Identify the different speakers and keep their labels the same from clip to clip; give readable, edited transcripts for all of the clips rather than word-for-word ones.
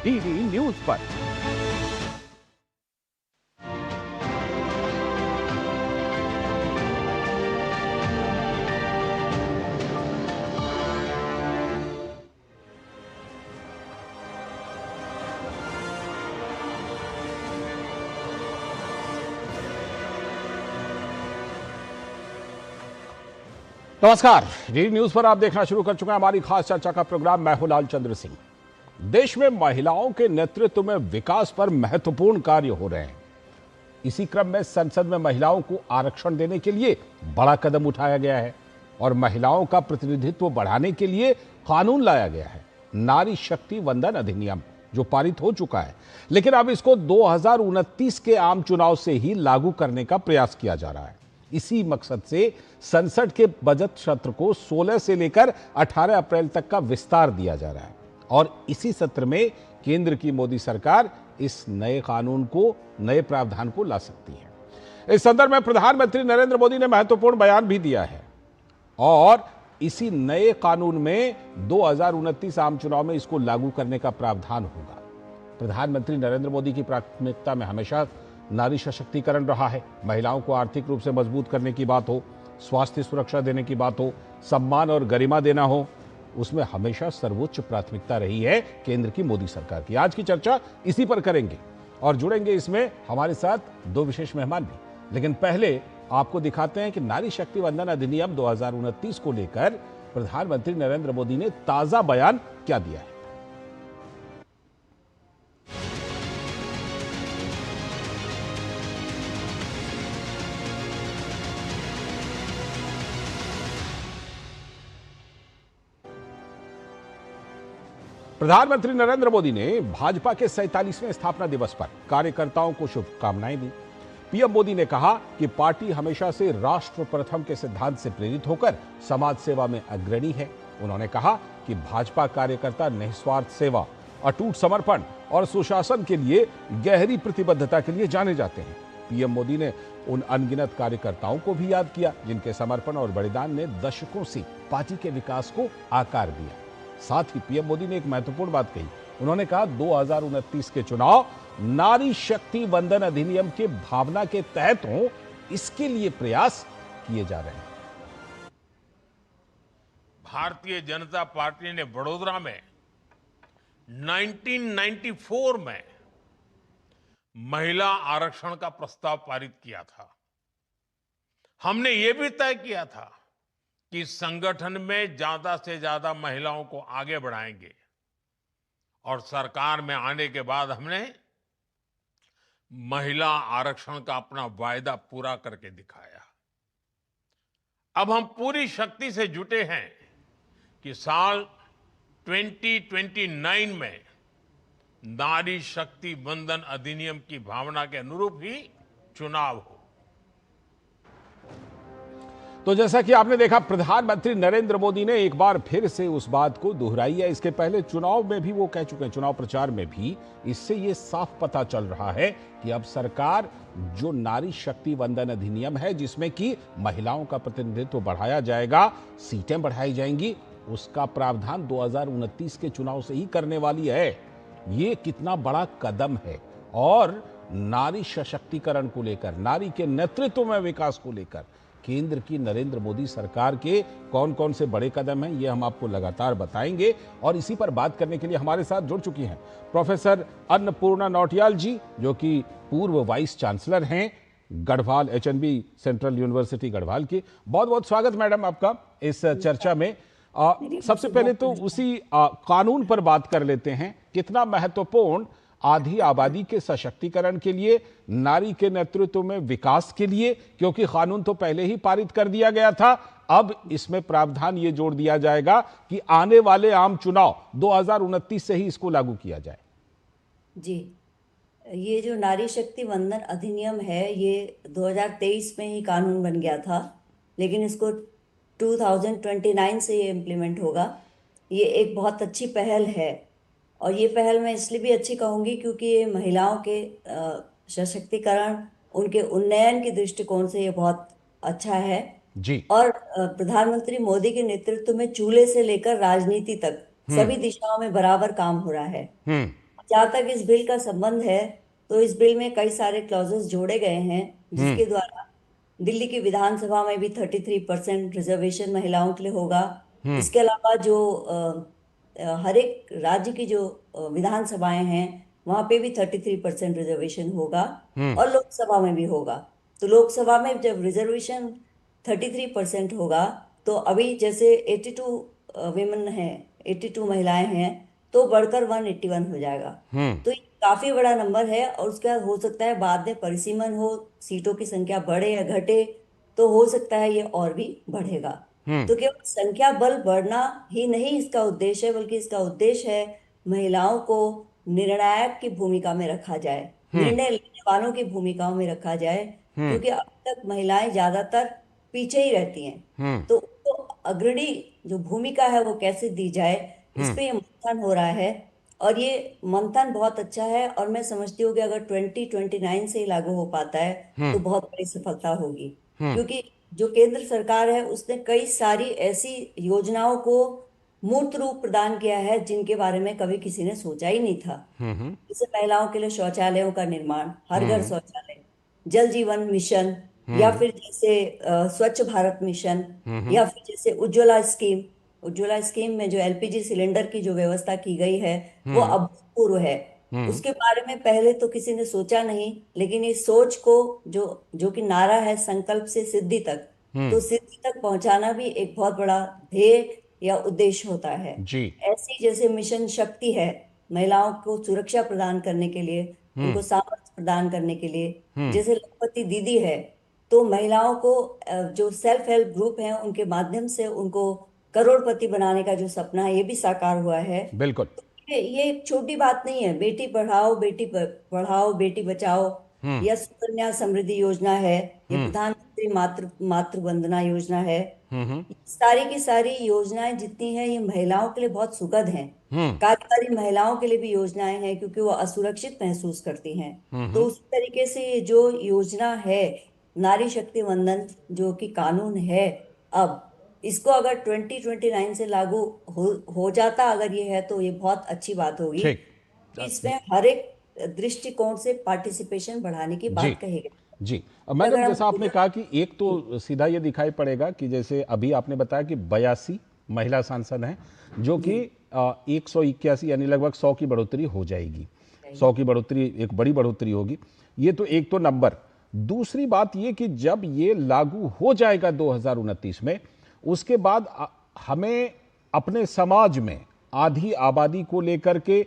Speaker 1: DD news पर। नमस्कार, DD news पर आप देखना शुरू कर चुके हैं हमारी खास चर्चा का प्रोग्राम। मैं हूं लालचंद्र सिंह। देश में महिलाओं के नेतृत्व में विकास पर महत्वपूर्ण कार्य हो रहे हैं। इसी क्रम में संसद में महिलाओं को आरक्षण देने के लिए बड़ा कदम उठाया गया है और महिलाओं का प्रतिनिधित्व बढ़ाने के लिए कानून लाया गया है, नारी शक्ति वंदन अधिनियम, जो पारित हो चुका है। लेकिन अब इसको 2029 के आम चुनाव से ही लागू करने का प्रयास किया जा रहा है। इसी मकसद से संसद के बजट सत्र को 16 से लेकर 18 अप्रैल तक का विस्तार दिया जा रहा है और इसी सत्र में केंद्र की मोदी सरकार इस नए कानून को, नए प्रावधान को ला सकती है। इस संदर्भ में प्रधानमंत्री नरेंद्र मोदी ने महत्वपूर्ण बयान भी दिया है और इसी नए कानून में 2029 आम चुनाव में इसको लागू करने का प्रावधान होगा। प्रधानमंत्री नरेंद्र मोदी की प्राथमिकता में हमेशा नारी सशक्तिकरण रहा है। महिलाओं को आर्थिक रूप से मजबूत करने की बात हो, स्वास्थ्य सुरक्षा देने की बात हो, सम्मान और गरिमा देना हो, उसमें हमेशा सर्वोच्च प्राथमिकता रही है केंद्र की मोदी सरकार की। आज की चर्चा इसी पर करेंगे और जुड़ेंगे इसमें हमारे साथ दो विशेष मेहमान भी। लेकिन पहले आपको दिखाते हैं कि नारी शक्ति वंदन अधिनियम 2029 को लेकर प्रधानमंत्री नरेंद्र मोदी ने ताजा बयान क्या दिया है। प्रधानमंत्री नरेंद्र मोदी ने भाजपा के 47वें स्थापना दिवस पर कार्यकर्ताओं को शुभकामनाएं दी। पीएम मोदी ने कहा कि पार्टी हमेशा से राष्ट्र प्रथम के सिद्धांत से प्रेरित होकर समाज सेवा में अग्रणी है। उन्होंने कहा कि भाजपा कार्यकर्ता निस्वार्थ सेवा, अटूट समर्पण और सुशासन के लिए गहरी प्रतिबद्धता के लिए जाने जाते हैं। पीएम मोदी ने उन अनगिनत कार्यकर्ताओं को भी याद किया जिनके समर्पण और बलिदान ने दशकों से पार्टी के विकास को आकार दिया। साथ ही पीएम मोदी ने एक महत्वपूर्ण बात कही। उन्होंने कहा 2029 के चुनाव नारी शक्ति वंदन अधिनियम के भावना के तहत हो, इसके लिए प्रयास किए जा रहे हैं।
Speaker 2: भारतीय जनता पार्टी ने वडोदरा में 1994 में महिला आरक्षण का प्रस्ताव पारित किया था। हमने ये भी तय किया था कि संगठन में ज्यादा से ज्यादा महिलाओं को आगे बढ़ाएंगे और सरकार में आने के बाद हमने महिला आरक्षण का अपना वायदा पूरा करके दिखाया। अब हम पूरी शक्ति से जुटे हैं कि साल 2029 में नारी शक्ति वंदन अधिनियम की भावना के अनुरूप ही चुनाव हो।
Speaker 1: तो जैसा कि आपने देखा, प्रधानमंत्री नरेंद्र मोदी ने एक बार फिर से उस बात को दोहराई है। इसके पहले चुनाव में भी वो कह चुके हैं, चुनाव प्रचार में भी। इससे ये साफ पता चल रहा है कि अब सरकार जो नारी शक्ति वंदन अधिनियम है, जिसमें कि महिलाओं का प्रतिनिधित्व बढ़ाया जाएगा, सीटें बढ़ाई जाएंगी, उसका प्रावधान 2029 के चुनाव से ही करने वाली है। ये कितना बड़ा कदम है और नारी सशक्तिकरण को लेकर, नारी के नेतृत्व में विकास को लेकर केंद्र की नरेंद्र मोदी सरकार के कौन कौन से बड़े कदम हैं, ये हम आपको लगातार बताएंगे। और इसी पर बात करने के लिए हमारे साथ जुड़ चुकी हैं प्रोफेसर अन्नपूर्णा नौटियाल जी, जो कि पूर्व वाइस चांसलर हैं Garhwal, HNB central university Garhwal की। बहुत बहुत स्वागत मैडम आपका इस चर्चा में। सबसे पहले तो उसी कानून पर बात कर लेते हैं। कितना महत्वपूर्ण आधी आबादी के सशक्तिकरण के लिए, नारी के नेतृत्व में विकास के लिए, क्योंकि कानून तो पहले ही पारित कर दिया गया था। अब इसमें प्रावधान ये जोड़ दिया जाएगा कि आने वाले आम चुनाव 2029 से ही इसको लागू किया जाए।
Speaker 3: जी, ये जो नारी शक्ति वंदन अधिनियम है, ये 2023 में ही कानून बन गया था, लेकिन इसको 2029 से ये इम्प्लीमेंट होगा। ये एक बहुत अच्छी पहल है और ये पहल मैं इसलिए भी अच्छी कहूँगी क्योंकि ये महिलाओं के सशक्तिकरण, उनके उन्नयन के दृष्टिकोण से ये बहुत अच्छा है
Speaker 1: जी।
Speaker 3: और प्रधानमंत्री मोदी के नेतृत्व में चूल्हे से लेकर राजनीति तक सभी दिशाओं में बराबर काम हो रहा है। जहाँ तक इस बिल का संबंध है, तो इस बिल में कई सारे क्लॉजेस जोड़े गए हैं जिसके द्वारा दिल्ली की विधानसभा में भी 33% रिजर्वेशन महिलाओं के लिए होगा। इसके अलावा जो हर एक राज्य की जो विधानसभाएं हैं वहां पे भी 33% रिजर्वेशन होगा, और लोकसभा में भी होगा। तो लोकसभा में जब रिजर्वेशन 33% होगा, तो अभी जैसे 82 विमेन है, 82 महिलाएं हैं, तो बढ़कर 181 हो जाएगा। तो ये काफी बड़ा नंबर है, और उसके बाद हो सकता है बाद में परिसीमन हो, सीटों की संख्या बढ़े या घटे, तो हो सकता है ये और भी बढ़ेगा। तो केवल संख्या बल बढ़ना ही नहीं इसका उद्देश्य है, बल्कि इसका उद्देश्य है महिलाओं को निर्णायक की भूमिका में रखा जाए, निर्णय लेने वालों की भूमिकाओं में रखा जाए, क्योंकि अब तक महिलाएं ज्यादातर पीछे ही रहती हैं। तो उनको अग्रणी जो भूमिका है वो कैसे दी जाए, इस पे ये मंथन हो रहा है। और ये मंथन बहुत अच्छा है, और मैं समझती हूँ कि अगर 2029 से ही लागू हो पाता है तो बहुत बड़ी सफलता होगी, क्योंकि जो केंद्र सरकार है उसने कई सारी ऐसी योजनाओं को मूर्त रूप प्रदान किया है जिनके बारे में कभी किसी ने सोचा ही नहीं था। जैसे महिलाओं के लिए शौचालयों का निर्माण, हर घर शौचालय, जल जीवन मिशन, या फिर जैसे स्वच्छ भारत मिशन, या फिर जैसे उज्ज्वला स्कीम। उज्ज्वला स्कीम में जो एलपीजी सिलेंडर की जो व्यवस्था की गई है वो अभूतपूर्व है। उसके बारे में पहले तो किसी ने सोचा नहीं, लेकिन इस सोच को जो जो कि नारा है संकल्प से सिद्धि तक, तो सिद्धि तक पहुंचाना भी एक बहुत बड़ा ध्येय या उद्देश्य होता है।
Speaker 1: जी।
Speaker 3: ऐसी जैसे मिशन शक्ति है, महिलाओं को सुरक्षा प्रदान करने के लिए, उनको सामर्थ्य प्रदान करने के लिए। जैसे लखपति दीदी है, तो महिलाओं को जो सेल्फ हेल्प ग्रुप है उनके माध्यम से उनको करोड़पति बनाने का जो सपना है ये भी साकार हुआ है।
Speaker 1: बिल्कुल।
Speaker 3: ये एक छोटी बात नहीं है। बेटी पढ़ाओ, पढ़ाओ, बेटी बचाओ, या सुकन्या समृद्धि योजना है, ये प्रधानमंत्री मातृ मातृ वंदना योजना है। सारी की सारी योजनाएं जितनी हैं ये महिलाओं के लिए बहुत सुखद हैं। कार्यकारी महिलाओं के लिए भी योजनाएं हैं, क्योंकि वो असुरक्षित महसूस करती हैं। तो उस तरीके से ये जो योजना है नारी शक्ति वंदन, जो कि कानून है, अब इसको अगर 2029 से लागू हो जाता, अगर ये है, तो ये बहुत अच्छी बात होगी।
Speaker 1: ठीक।
Speaker 3: इसमें हर एक दृष्टिकोण से पार्टिसिपेशन बढ़ाने की
Speaker 1: जी।
Speaker 3: बात कही गई।
Speaker 1: जी। मैडम,
Speaker 3: अगर हम
Speaker 1: जैसा आपने कहा कि एक तो सीधा ये दिखाई पड़ेगा कि जैसे अभी आपने बताया कि 82 महिला सांसद हैं, जो कि 181 यानी लगभग 100 की बढ़ोतरी हो जाएगी। 100 की बढ़ोतरी एक बड़ी बढ़ोतरी होगी। ये तो एक तो नंबर। दूसरी बात ये कि जब ये लागू हो जाएगा 2029 में, उसके बाद हमें अपने समाज में आधी आबादी को लेकर के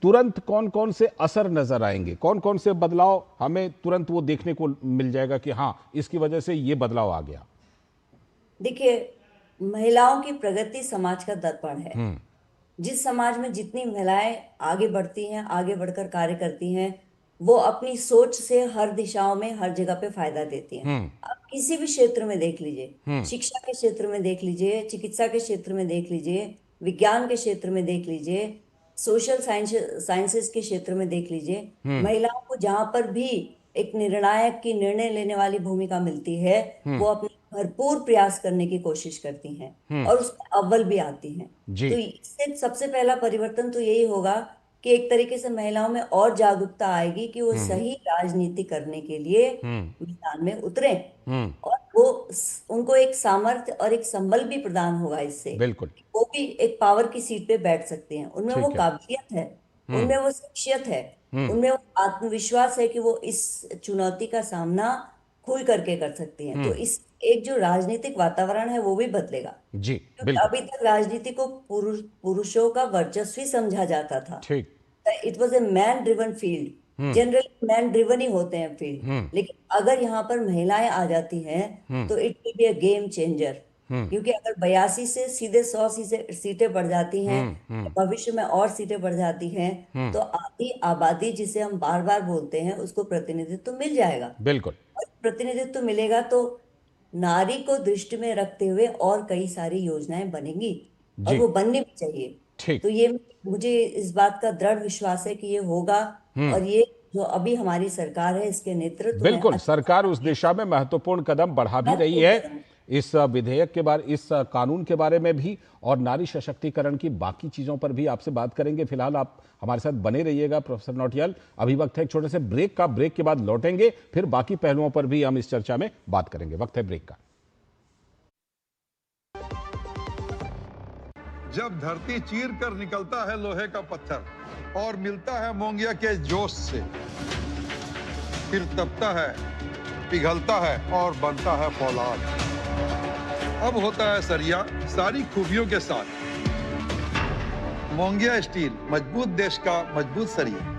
Speaker 1: तुरंत कौन कौन से असर नजर आएंगे, कौन कौन से बदलाव हमें तुरंत वो देखने को मिल जाएगा कि हाँ, इसकी वजह से ये बदलाव आ गया।
Speaker 3: देखिए, महिलाओं की प्रगति समाज का दर्पण है। जिस समाज में जितनी महिलाएं आगे बढ़ती हैं, आगे बढ़कर कार्य करती हैं, वो अपनी सोच से हर दिशाओं में, हर जगह पे फायदा देती हैं। आप किसी भी क्षेत्र में देख लीजिए, शिक्षा के क्षेत्र में देख लीजिए, चिकित्सा के क्षेत्र में देख लीजिए, विज्ञान के क्षेत्र में देख लीजिए, सोशल साइंसेस के क्षेत्र में देख लीजिए, महिलाओं को जहां पर भी एक निर्णायक की, निर्णय लेने वाली भूमिका मिलती है, वो अपने भरपूर प्रयास करने की कोशिश करती हैं, और उसमें अव्वल भी आती हैं।
Speaker 1: जी।
Speaker 3: तो इससे सबसे पहला परिवर्तन तो यही होगा कि एक तरीके से महिलाओं में और जागरूकता आएगी कि वो सही राजनीति करने के लिए मैदान में उतरे, और वो उनको एक सामर्थ्य और एक संबल भी प्रदान होगा इससे।
Speaker 1: बिल्कुल।
Speaker 3: वो भी एक पावर की सीट पे बैठ सकते हैं। उनमें वो
Speaker 1: ठीक है।
Speaker 3: काबिलियत है, उनमें वो शख्सियत है, उनमें वो आत्मविश्वास है कि वो इस चुनौती का सामना खुल करके कर सकती हैं। तो इस एक जो राजनीतिक वातावरण है वो भी बदलेगा,
Speaker 1: जी।
Speaker 3: क्योंकि
Speaker 1: बिल्कुल।
Speaker 3: अभी तक राजनीति को पुरुषों का वर्चस्व ही समझा जाता था।
Speaker 1: ठीक।
Speaker 3: It was a man driven field. Generally man driven ही होते हैं फील्ड, लेकिन अगर यहाँ पर महिलाएं आ जाती हैं तो it will be a game changer. क्योंकि अगर 82 से सीधे 100 सीटें बढ़ जाती हैं, भविष्य में और सीटें बढ़ जाती हैं, तो आधी आबादी, जिसे हम बार बार बोलते हैं, उसको प्रतिनिधित्व मिल जाएगा।
Speaker 1: बिल्कुल।
Speaker 3: और प्रतिनिधित्व मिलेगा तो नारी को दृष्टि में रखते हुए और कई सारी योजनाएं बनेंगी, और
Speaker 1: जी।
Speaker 3: वो बननी भी चाहिए।
Speaker 1: ठीक।
Speaker 3: तो ये मुझे इस बात का दृढ़ विश्वास है कि ये होगा, और ये जो अभी हमारी सरकार है इसके नेतृत्व में
Speaker 1: बिल्कुल, सरकार उस दिशा में महत्वपूर्ण कदम बढ़ा भी रही
Speaker 3: महत्वपूर्ण
Speaker 1: है।
Speaker 3: कदम।
Speaker 1: इस विधेयक के बारे, इस कानून के बारे में भी और नारी सशक्तिकरण की बाकी चीजों पर भी आपसे बात करेंगे। फिलहाल आप हमारे साथ बने रहिएगा प्रोफेसर नौटियाल। अभी वक्त है एक छोटे से ब्रेक का, ब्रेक के बाद लौटेंगे, फिर बाकी पहलुओं पर भी हम इस चर्चा में बात करेंगे। वक्त है ब्रेक का।
Speaker 4: जब धरती चीर कर निकलता है लोहे का पत्थर और मिलता है मोंगिया के जोश से, फिर तपता है, पिघलता है और बनता है फौलाद। अब होता है सरिया सारी खूबियों के साथ। मोंगिया स्टील, मजबूत देश का मजबूत सरिया।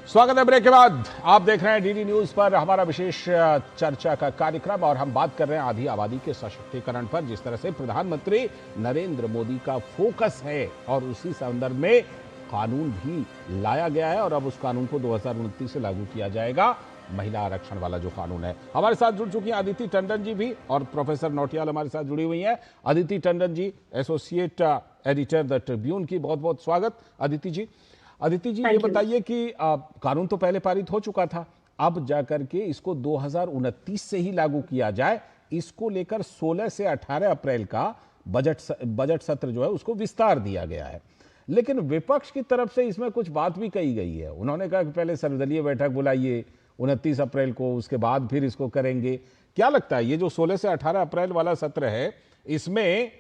Speaker 1: स्वागत है ब्रेक के बाद। आप देख रहे हैं डीडी न्यूज पर हमारा विशेष चर्चा का कार्यक्रम और हम बात कर रहे हैं आधी आबादी के सशक्तिकरण पर, जिस तरह से प्रधानमंत्री नरेंद्र मोदी का फोकस है और उसी संदर्भ में कानून भी लाया गया है और अब उस कानून को 2029 से लागू किया जाएगा, महिला आरक्षण वाला जो कानून है। हमारे साथ जुड़ चुकी हैं अदिति टंडन जी भी और प्रोफेसर नौटियाल हमारे साथ जुड़ी हुई हैं। Aditi Tandon ji, associate editor the Tribune की बहुत बहुत स्वागत। अदिति जी, ये बताइए कि कानून तो पहले पारित हो चुका था, अब जाकर के इसको 2029 से ही लागू किया जाए, इसको लेकर 16 से 18 अप्रैल का बजट सत्र जो है उसको विस्तार दिया गया है। लेकिन विपक्ष की तरफ से इसमें कुछ बात भी कही गई है। उन्होंने कहा कि पहले सर्वदलीय बैठक बुलाइए 29 अप्रैल को, उसके बाद फिर इसको करेंगे। क्या लगता है ये जो 16 से 18 अप्रैल वाला सत्र है, इसमें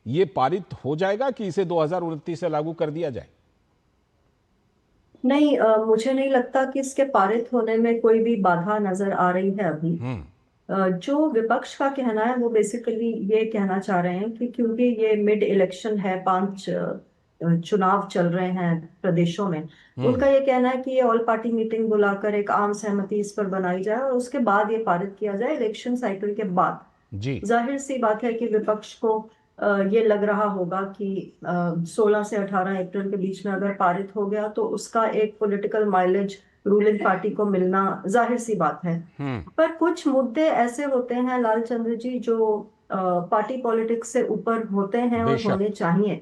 Speaker 1: ये पारित हो जाएगा कि इसे 2029 से लागू कर दिया जाए?
Speaker 5: नहीं, मुझे नहीं लगता कि इसके पारित होने में कोई भी बाधा नजर आ रही है अभी। जो विपक्ष का कहना है वो बेसिकली ये कहना चाह रहे हैं कि क्योंकि ये मिड इलेक्शन है, 5 चुनाव चल रहे हैं प्रदेशों में, उनका ये कहना है कि ये ऑल पार्टी मीटिंग बुलाकर एक आम सहमति इस पर बनाई जाए और उसके बाद ये पारित किया जाए इलेक्शन साइकिल के बाद।
Speaker 1: जी,
Speaker 5: जाहिर सी बात है कि विपक्ष को ये लग रहा होगा कि 16 से 18 अप्रैल के बीच में अगर पारित हो गया तो उसका एक पॉलिटिकल माइलेज रूलिंग पार्टी को मिलना जाहिर सी बात है। पर कुछ मुद्दे ऐसे होते हैं लालचंद्र जी जो पार्टी पॉलिटिक्स से ऊपर होते हैं और होने चाहिए।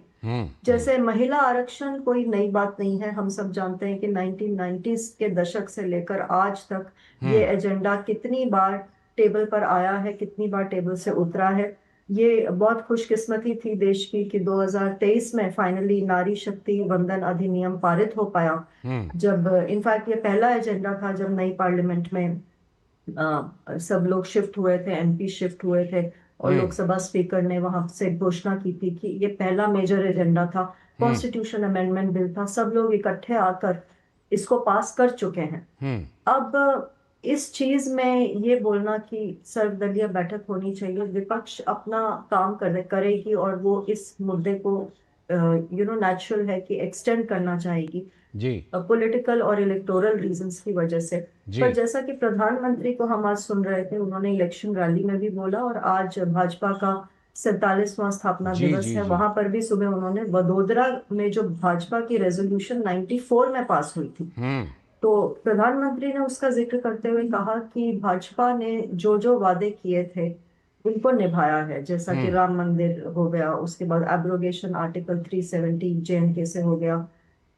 Speaker 5: जैसे महिला आरक्षण कोई नई बात नहीं है, हम सब जानते हैं कि 1990s के दशक से लेकर आज तक ये एजेंडा कितनी बार टेबल पर आया है, कितनी बार टेबल से उतरा है। ये बहुत खुशकिस्मती थी देश की कि 2023 में फाइनली नारी शक्ति वंदन अधिनियम पारित हो पाया। जब इनफैक्ट ये पहला एजेंडा था जब नई पार्लियामेंट में सब लोग शिफ्ट हुए थे, एमपी शिफ्ट हुए थे और लोकसभा स्पीकर ने वहां से घोषणा की थी कि ये पहला मेजर एजेंडा था, कॉन्स्टिट्यूशन अमेंडमेंट बिल था, सब लोग इकट्ठे आकर इसको पास कर चुके हैं। अब इस चीज में ये बोलना कि सर्वदलीय बैठक होनी चाहिए, विपक्ष अपना काम करेगी और वो इस मुद्दे को नेचुरल है कि एक्सटेंड करना चाहेगी
Speaker 1: जी,
Speaker 5: पॉलिटिकल और इलेक्टोरल रीजंस की वजह से। पर जैसा कि प्रधानमंत्री को हम आज सुन रहे थे, उन्होंने इलेक्शन रैली में भी बोला और आज भाजपा का 47वां स्थापना दिवस है, वहां पर भी सुबह उन्होंने वडोदरा में जो भाजपा की रेजोल्यूशन 94 में पास हुई थी, तो प्रधानमंत्री ने उसका जिक्र करते हुए कहा कि भाजपा ने जो जो वादे किए थे उनको निभाया है, जैसा कि राम मंदिर हो गया, उसके बाद एब्रोगेशन आर्टिकल 370 जेएनके से हो गया।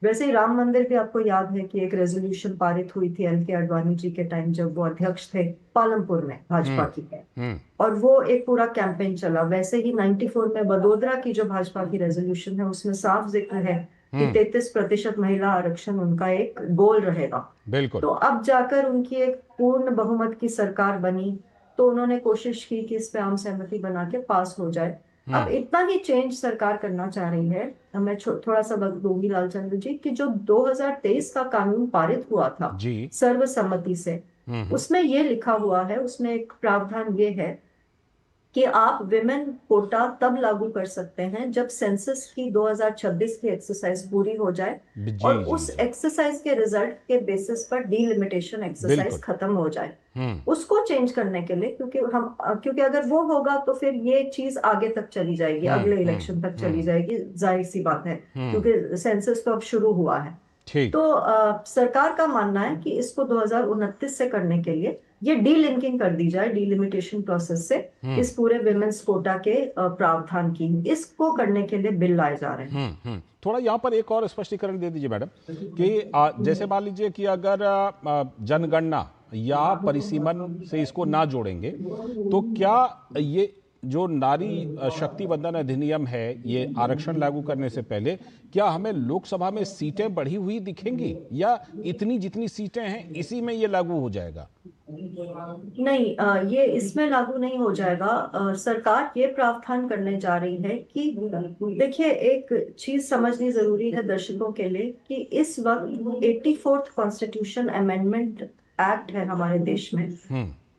Speaker 5: वैसे ही राम मंदिर भी आपको याद है कि एक रेजोल्यूशन पारित हुई थी एल के आडवाणी जी के टाइम जब वो अध्यक्ष थे पालमपुर में भाजपा की है, और वो एक पूरा कैंपेन चला। वैसे ही 94 में वडोदरा की जो भाजपा की रेजोल्यूशन है उसमें साफ जिक्र है कि 33% महिला आरक्षण उनका एक गोल रहेगा।
Speaker 1: बिल्कुल।
Speaker 5: तो अब जाकर उनकी एक पूर्ण बहुमत की सरकार बनी तो उन्होंने कोशिश की कि इस पे आम सहमति बना के पास हो जाए। अब इतना ही चेंज सरकार करना चाह रही है। मैं थोड़ा सा वक्त दूंगी लालचंद्र जी कि जो 2023 का कानून पारित हुआ था सर्वसम्मति से, उसमें ये लिखा हुआ है, उसमें एक प्रावधान ये है कि आप विमेन कोटा तब लागू कर सकते हैं जब सेंसस की 2026 की एक्सरसाइज पूरी हो जाए और उस एक्सरसाइज के रिजल्ट के बेसिस पर डीलिमिटेशन एक्सरसाइज खत्म हो जाए। उसको चेंज करने के लिए क्योंकि अगर वो होगा तो फिर ये चीज आगे तक चली जाएगी, अगले इलेक्शन तक चली जाएगी, जाहिर सी बात है, क्योंकि सेंसस तो अब शुरू हुआ है। तो सरकार का मानना है कि इसको 2029 से करने के लिए ये डीलिंकिंग कर दी जाए, डीलिमिटेशन प्रोसेस से इस पूरे विमेन्स कोटा के प्रावधान की, इसको करने के लिए बिल लाए जा रहे हैं।
Speaker 1: थोड़ा यहाँ पर एक और स्पष्टीकरण दे दीजिए मैडम कि जैसे मान लीजिए कि अगर जनगणना या परिसीमन से इसको ना जोड़ेंगे तो क्या ये जो नारी शक्ति वंदन अधिनियम है, ये आरक्षण लागू करने से पहले क्या हमें लोकसभा में सीटें बढ़ी हुई दिखेंगी या इतनी जितनी सीटें हैं इसी में ये लागू हो जाएगा?
Speaker 5: नहीं, ये इसमें लागू नहीं हो जाएगा। सरकार ये प्रावधान करने जा रही है कि देखिए, एक चीज समझनी जरूरी है दर्शकों के लिए कि इस वक्त 84th कॉन्स्टिट्यूशन अमेंडमेंट एक्ट है हमारे देश में,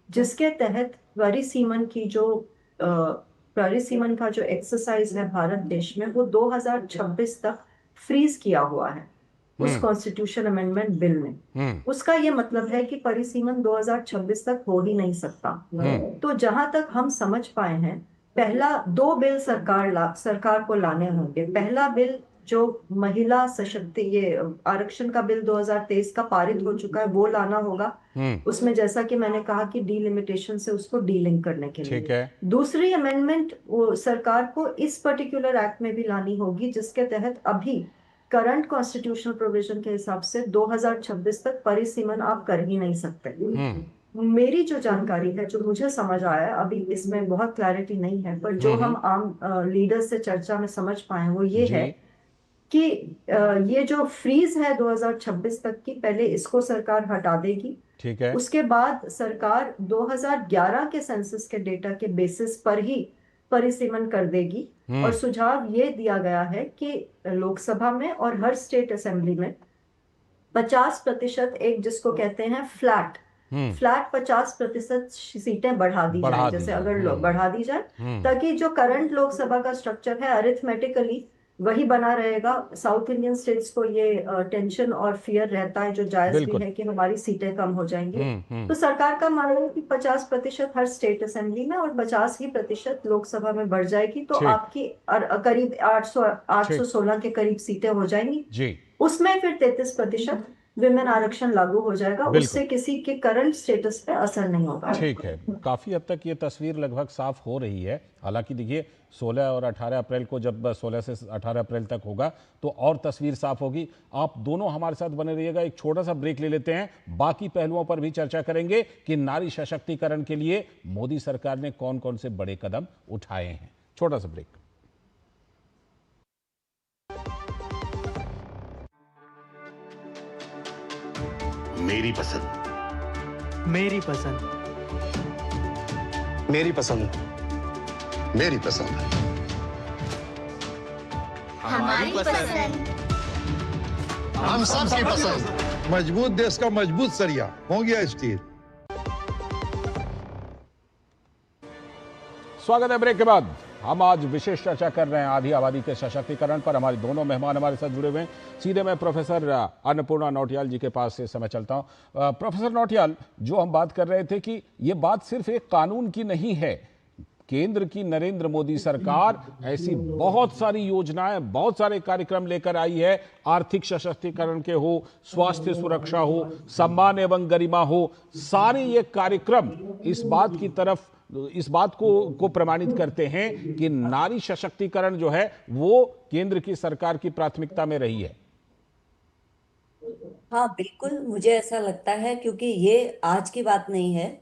Speaker 5: जिसके तहत परिसीमन की जो परिसीमन का जो एक्सरसाइज है भारत देश में, वो 2026 तक फ्रीज किया हुआ है उस कॉन्स्टिट्यूशन अमेंडमेंट बिल में। उसका ये मतलब है कि परिसीमन 2026 तक हो ही नहीं सकता। तो जहां तक हम समझ पाए हैं, पहला 2 बिल सरकार को लाने होंगे। पहला बिल जो महिला सशक्ति, ये आरक्षण का बिल 2023 का पारित हो चुका है, वो लाना होगा। उसमें जैसा कि मैंने कहा कि डीलिमिटेशन से उसको डीलिंक करने के लिए।
Speaker 1: ठीक है।
Speaker 5: दूसरी अमेंडमेंट वो सरकार को इस पर्टिकुलर एक्ट में भी लानी होगी, जिसके तहत अभी करंट कॉन्स्टिट्यूशनल प्रोविजन के हिसाब से 2026 तक परिसीमन आप कर ही नहीं सकते। मेरी जो जानकारी है, जो मुझे समझ आया, अभी इसमें बहुत क्लैरिटी नहीं है, पर जो हम आम लीडर्स से चर्चा में समझ पाए वो ये है कि ये जो फ्रीज है 2026 तक की, पहले इसको सरकार हटा देगी।
Speaker 1: ठीक है।
Speaker 5: उसके बाद सरकार 2011 के सेंसस के डेटा के बेसिस पर ही परिसीमन कर देगी। और सुझाव ये दिया गया है कि लोकसभा में और हर स्टेट असेंबली में 50%, एक जिसको कहते हैं फ्लैट 50% सीटें बढ़ा दी जाए, जैसे अगर बढ़ा दी जाए, ताकि जो करंट लोकसभा का स्ट्रक्चर है अरिथमेटिकली वही बना रहेगा। साउथ इंडियन स्टेट्स को ये टेंशन और फियर रहता है, जो जायज भी है, कि हमारी सीटें कम हो जाएंगी। तो सरकार का मानना है कि 50% हर स्टेट असेंबली में और 50% लोकसभा में बढ़ जाएगी, तो आपकी करीब 816 के करीब सीटें हो जाएंगी। उसमें फिर 33% विमेन आरक्षण लागू हो जाएगा। उससे किसी के करंट स्टेटस पे असर नहीं होगा।
Speaker 1: ठीक है, काफी हद तक ये तस्वीर लगभग साफ हो रही है। हालांकि देखिए 16 और 18 अप्रैल को, जब 16 से 18 अप्रैल तक होगा तो और तस्वीर साफ होगी। आप दोनों हमारे साथ बने रहिएगा। एक छोटा सा ब्रेक ले लेते हैं, बाकी पहलुओं पर भी चर्चा करेंगे कि नारी सशक्तिकरण के लिए मोदी सरकार ने कौन कौन से बड़े कदम उठाए हैं। छोटा सा ब्रेक।
Speaker 6: मेरी पसंद,
Speaker 7: मेरी पसंद,
Speaker 6: मेरी पसंद, मेरी पसंद,
Speaker 8: हमारी पसंद,
Speaker 6: हम सबकी पसंद।
Speaker 4: मजबूत देश का मजबूत सरिया हो गया स्टील।
Speaker 1: स्वागत है ब्रेक के बाद। हम आज विशेष चर्चा कर रहे हैं आधी आबादी के सशक्तिकरण पर। हमारे दोनों मेहमान हमारे साथ जुड़े हुए हैं। सीधे मैं प्रोफेसर अन्नपूर्णा नौटियाल जी के पास से समय चलता हूं। प्रोफेसर नौटियाल, जो हम बात कर रहे थे कि ये बात सिर्फ एक कानून की नहीं है, केंद्र की नरेंद्र मोदी सरकार ऐसी बहुत सारी योजनाएं, बहुत सारे कार्यक्रम लेकर आई है। आर्थिक सशक्तिकरण के हो, स्वास्थ्य सुरक्षा हो, सम्मान एवं गरिमा हो, सारे ये कार्यक्रम इस बात को प्रमाणित करते हैं कि नारी सशक्तिकरण जो है वो केंद्र की सरकार की प्राथमिकता में रही है।
Speaker 3: हाँ, बिल्कुल मुझे ऐसा लगता है, क्योंकि ये आज की बात नहीं है।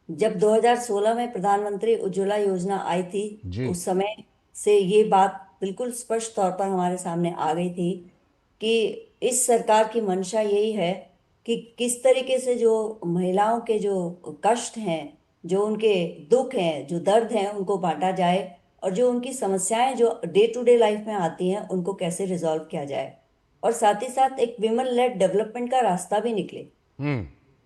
Speaker 3: जब 2016 में प्रधानमंत्री उज्ज्वला योजना आई थी, उस समय से ये बात बिल्कुल स्पष्ट तौर पर हमारे सामने आ गई थी कि इस सरकार की मंशा यही है कि किस तरीके से जो महिलाओं के जो कष्ट हैं, जो उनके दुख हैं, जो दर्द हैं, उनको बांटा जाए, और जो उनकी समस्याएं जो डे टू डे लाइफ में आती हैं उनको कैसे रिजॉल्व किया जाए, और साथ ही साथ एक विमेन लेड डेवलपमेंट का रास्ता भी निकले।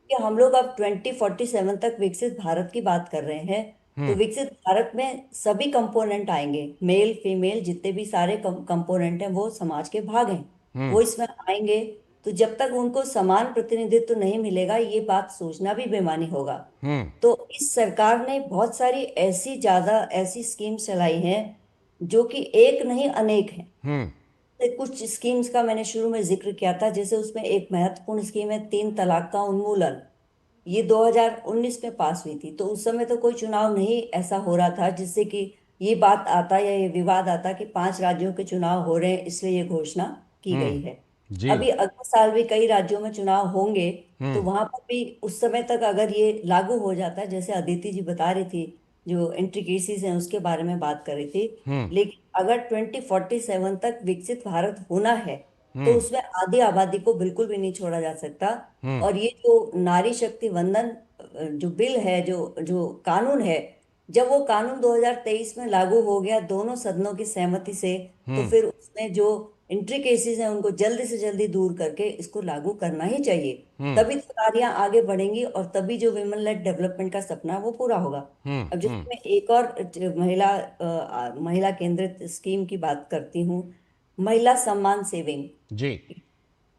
Speaker 3: कि हम लोग अब 2047 तक विकसित भारत की बात कर रहे हैं, तो विकसित भारत में सभी कंपोनेंट आएंगे, मेल फीमेल जितने भी सारे कंपोनेंट हैं वो समाज के भाग हैं, वो इसमें आएंगे। तो जब तक उनको समान प्रतिनिधित्व नहीं मिलेगा, ये बात सोचना भी बेमानी होगा। तो इस सरकार ने बहुत सारी ऐसी स्कीम्स चलाई हैं जो कि एक नहीं अनेक हैं। कुछ स्कीम्स का मैंने शुरू में जिक्र किया था, जैसे उसमें एक महत्वपूर्ण स्कीम है 3 तलाक का उन्मूलन। ये 2019 में पास हुई थी, तो उस समय तो कोई चुनाव नहीं ऐसा हो रहा था जिससे कि ये बात आता या ये विवाद आता कि 5 राज्यों के चुनाव हो रहे हैं इसलिए ये घोषणा की गई है।
Speaker 1: जी।
Speaker 3: अभी अगले साल भी कई राज्यों में चुनाव होंगे, तो वहां पर भी उस समय तक अगर ये लागू हो जाता है, जैसे अदिति जी बता रही थी, जो इंट्रिकेसीज हैं उसके बारे में बात कर रही थी, लेकिन अगर 2047 तक विकसित भारत होना है तो उसमें आधी आबादी को बिल्कुल भी नहीं छोड़ा जा सकता। और ये जो नारी शक्ति वंदन जो बिल है, जो जो कानून है, जब वो कानून 2023 में लागू हो गया दोनों सदनों की सहमति से, तो फिर उसमें जो इंट्रिकेसीज हैं उनको जल्दी से जल्दी दूर करके इसको लागू करना ही चाहिए। तभी तो नारियां आगे बढ़ेंगी और तभी जो विमेन लेड डेवलपमेंट का सपना है वो पूरा होगा। अब जैसे मैं एक और महिला केंद्रित स्कीम की बात करती हूँ, महिला सम्मान सेविंग।
Speaker 1: जी।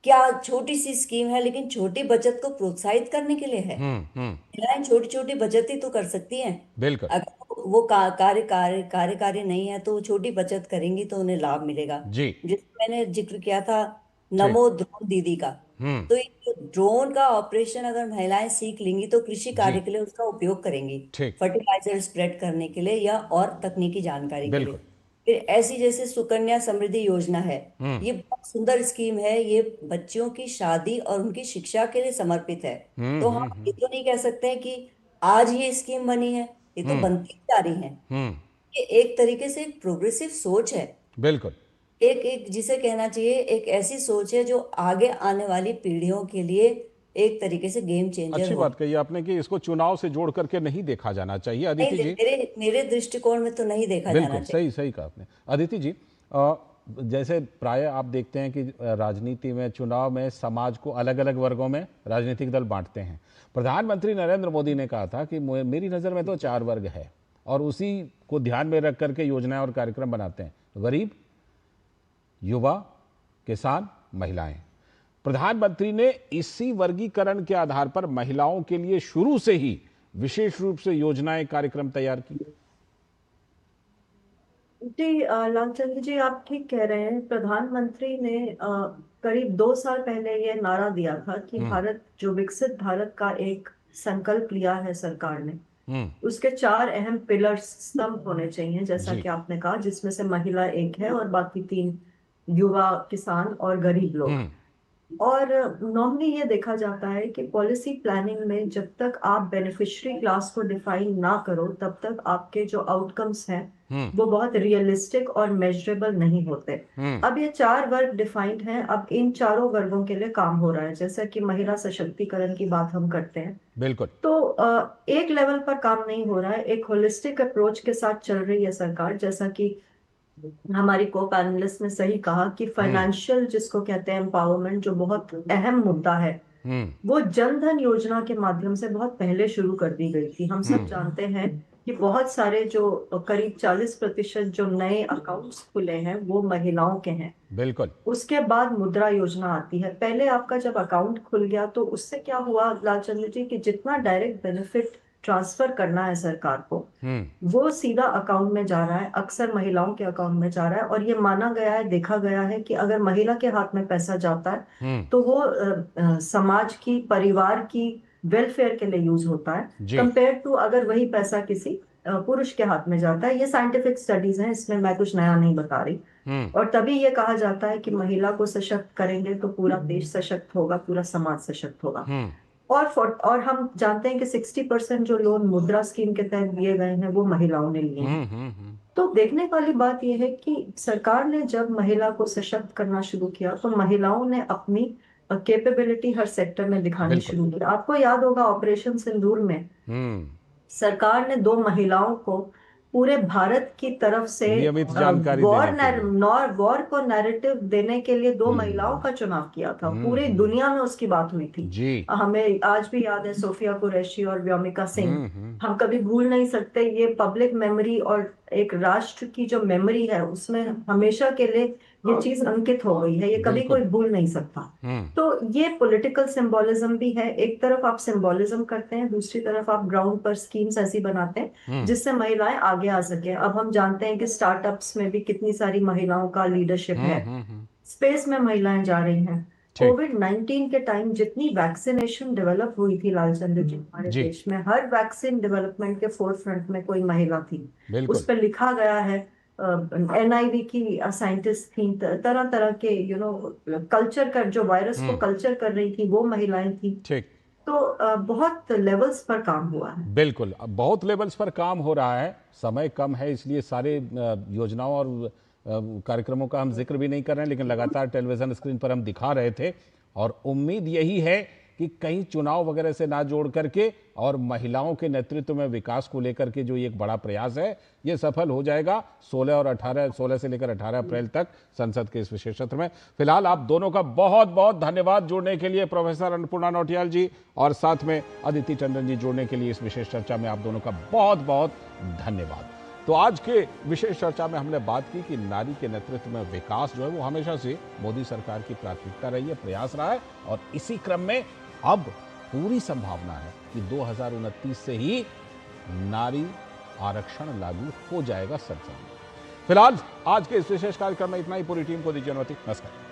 Speaker 3: क्या छोटी सी स्कीम है, लेकिन छोटी बचत को प्रोत्साहित करने के लिए है। महिलाएं छोटी छोटी बचत ही तो कर सकती हैं।
Speaker 1: बिल्कुल।
Speaker 3: अगर वो कार्यकारी नहीं है तो वो छोटी बचत करेंगी तो उन्हें लाभ मिलेगा।
Speaker 1: जी।
Speaker 3: जिसमें मैंने जिक्र किया था नमो ड्रोन दीदी का, तो ये जो ड्रोन का ऑपरेशन अगर महिलाएं सीख लेंगी तो कृषि कार्य के लिए उसका उपयोग करेंगी,
Speaker 1: ठीक।
Speaker 3: फर्टिलाइजर स्प्रेड करने के लिए या और तकनीकी जानकारी के लिए।
Speaker 1: बिल्कुल।
Speaker 3: फिर ऐसी जैसे सुकन्या समृद्धि योजना है, ये बहुत सुंदर स्कीम है। ये बच्चियों की शादी और उनकी शिक्षा के लिए समर्पित है। तो हम ये तो नहीं कह सकते हैं कि आज ये स्कीम बनी है, ये तो बनती ही जा रही है। ये एक तरीके से एक प्रोग्रेसिव सोच है।
Speaker 1: बिल्कुल।
Speaker 3: एक एक जिसे कहना चाहिए एक ऐसी सोच है जो आगे आने वाली पीढ़ियों के लिए एक तरीके से गेम चेंजर
Speaker 1: अच्छी
Speaker 3: हो।
Speaker 1: बात कही आपने कि इसको चुनाव से जोड़ करके नहीं देखा जाना चाहिए।
Speaker 3: नहीं,
Speaker 1: अदिति जी,
Speaker 3: मेरे दृष्टिकोण में तो नहीं देखा जाना
Speaker 1: बिल्कुल
Speaker 3: चाहिए।
Speaker 1: सही सही कहा आपने। अदिति जी, जैसे प्राय आप देखते हैं कि राजनीति में, चुनाव में समाज को अलग अलग वर्गों में राजनीतिक दल बांटते हैं। प्रधानमंत्री नरेंद्र मोदी ने कहा था कि मेरी नज़र में तो 4 वर्ग है और उसी को ध्यान में रख करके योजनाएं और कार्यक्रम बनाते हैं: गरीब, युवा, किसान, महिलाएं। प्रधानमंत्री ने इसी वर्गीकरण के आधार पर महिलाओं के लिए शुरू से ही विशेष रूप से योजनाएं, कार्यक्रम तैयार की।
Speaker 5: जी लालचंद जी, आप ठीक कह रहे हैं। प्रधानमंत्री ने करीब 2 साल पहले ये नारा दिया था कि भारत जो विकसित भारत का एक संकल्प लिया है सरकार ने, उसके 4 अहम पिलर्स, स्तंभ होने चाहिए, जैसा
Speaker 1: जी।
Speaker 5: कि आपने कहा, जिसमें से महिला एक है और बाकी 3 युवा, किसान और गरीब लोग। और नॉर्मली ये देखा जाता है कि पॉलिसी प्लानिंग में जब तक आप बेनिफिशियरी क्लास को डिफाइन ना करो तब तक आपके जो आउटकम्स हैं वो बहुत रियलिस्टिक और मेजरेबल नहीं होते। अब ये 4 वर्ग डिफाइंड हैं, अब इन चारों वर्गों के लिए काम हो रहा है। जैसा कि महिला सशक्तिकरण की बात हम करते हैं,
Speaker 1: बिल्कुल।
Speaker 5: तो एक लेवल पर काम नहीं हो रहा है, एक होलिस्टिक अप्रोच के साथ चल रही है सरकार। जैसा कि हमारी को पैनलिस्ट ने सही कहा कि फाइनेंशियल, जिसको कहते हैं एम्पावरमेंट, जो बहुत अहम मुद्दा है, वो जन धन योजना के माध्यम से बहुत पहले शुरू कर दी गई थी। हम सब जानते हैं कि बहुत सारे जो करीब 40% जो नए अकाउंट्स खुले हैं वो महिलाओं के हैं।
Speaker 1: बिल्कुल।
Speaker 5: उसके बाद मुद्रा योजना आती है। पहले आपका जब अकाउंट खुल गया तो उससे क्या हुआ लालचंद्र जी, कि जितना डायरेक्ट बेनिफिट ट्रांसफर करना है सरकार को, वो सीधा अकाउंट में जा रहा है, अक्सर महिलाओं के अकाउंट में जा रहा है। और ये माना गया है, देखा गया है कि अगर महिला के हाथ में पैसा जाता है तो वो समाज की, परिवार की वेलफेयर के लिए यूज होता है, कंपेयर टू अगर वही पैसा किसी पुरुष के हाथ में जाता है। ये साइंटिफिक स्टडीज हैं, इसमें मैं कुछ नया नहीं बता रही। और तभी ये कहा जाता है कि महिला को सशक्त करेंगे तो पूरा देश सशक्त होगा, पूरा समाज सशक्त होगा। और हम जानते हैं कि 60% जो लोन मुद्रा स्कीम के तहत दिए गए हैं वो महिलाओं ने लिए हैं। तो देखने वाली बात यह है कि सरकार ने जब महिला को सशक्त करना शुरू किया तो महिलाओं ने अपनी कैपेबिलिटी हर सेक्टर में दिखानी शुरू की। आपको याद होगा ऑपरेशन सिंदूर में सरकार ने 2 महिलाओं को पूरे भारत की तरफ से वॉर को नैरेटिव देने के लिए 2 महिलाओं का चुनाव किया था। पूरी दुनिया में उसकी बात हुई थी। हमें आज भी याद है सोफिया कुरैशी और व्योमिका सिंह। हम कभी भूल नहीं सकते। ये पब्लिक मेमोरी और एक राष्ट्र की जो मेमोरी है उसमें हमेशा के लिए ये चीज अंकित हो गई है, ये कभी कोई भूल नहीं सकता। तो ये पॉलिटिकल सिंबोलिज्म भी है। एक तरफ आप सिंबोलिज्म करते हैं, दूसरी तरफ आप ग्राउंड पर स्कीम्स ऐसी बनाते हैं जिससे महिलाएं आगे आ सके। अब हम जानते हैं कि स्टार्टअप्स में भी कितनी सारी महिलाओं का लीडरशिप है, स्पेस में महिलाएं जा रही हैं। कोविड-19 के टाइम जितनी वैक्सीनेशन डेवलप हुई थी लालचंद्र जी हमारे
Speaker 1: जी।
Speaker 5: देश में, हर वैक्सीन डेवलपमेंट के फोरफ्रंट में कोई महिला थी।
Speaker 1: बिल्कुल।
Speaker 5: उस पर लिखा गया है, एनआईवी की साइंटिस्ट थी, तरह तरह के कल्चर कर, जो वायरस को कल्चर कर रही थी वो महिलाएं थी।
Speaker 1: ठीक।
Speaker 5: तो बहुत लेवल्स पर काम हुआ है।
Speaker 1: बिल्कुल, अब बहुत लेवल्स पर काम हो रहा है, समय कम है इसलिए सारे योजनाओं और कार्यक्रमों का हम जिक्र भी नहीं कर रहे हैं, लेकिन लगातार टेलीविजन स्क्रीन पर हम दिखा रहे थे और उम्मीद यही है कि कहीं चुनाव वगैरह से ना जोड़ करके और महिलाओं के नेतृत्व में विकास को लेकर के जो ये एक बड़ा प्रयास है ये सफल हो जाएगा 16 से लेकर 18 अप्रैल तक संसद के इस विशेष सत्र में। फिलहाल आप दोनों का बहुत बहुत धन्यवाद जुड़ने के लिए, प्रोफेसर अन्नपूर्णा नौटियाल जी और साथ में अदिति टंडन जी जुड़ने के लिए इस विशेष चर्चा में आप दोनों का बहुत बहुत धन्यवाद। तो आज के विशेष चर्चा में हमने बात की कि नारी के नेतृत्व में विकास जो है वो हमेशा से मोदी सरकार की प्राथमिकता रही है, प्रयास रहा है और इसी क्रम में अब पूरी संभावना है कि 2029 से ही नारी आरक्षण लागू हो जाएगा संसद में। फिलहाल आज के इस विशेष कार्यक्रम में इतना ही। पूरी टीम को दीजिए अनुमति। नमस्कार।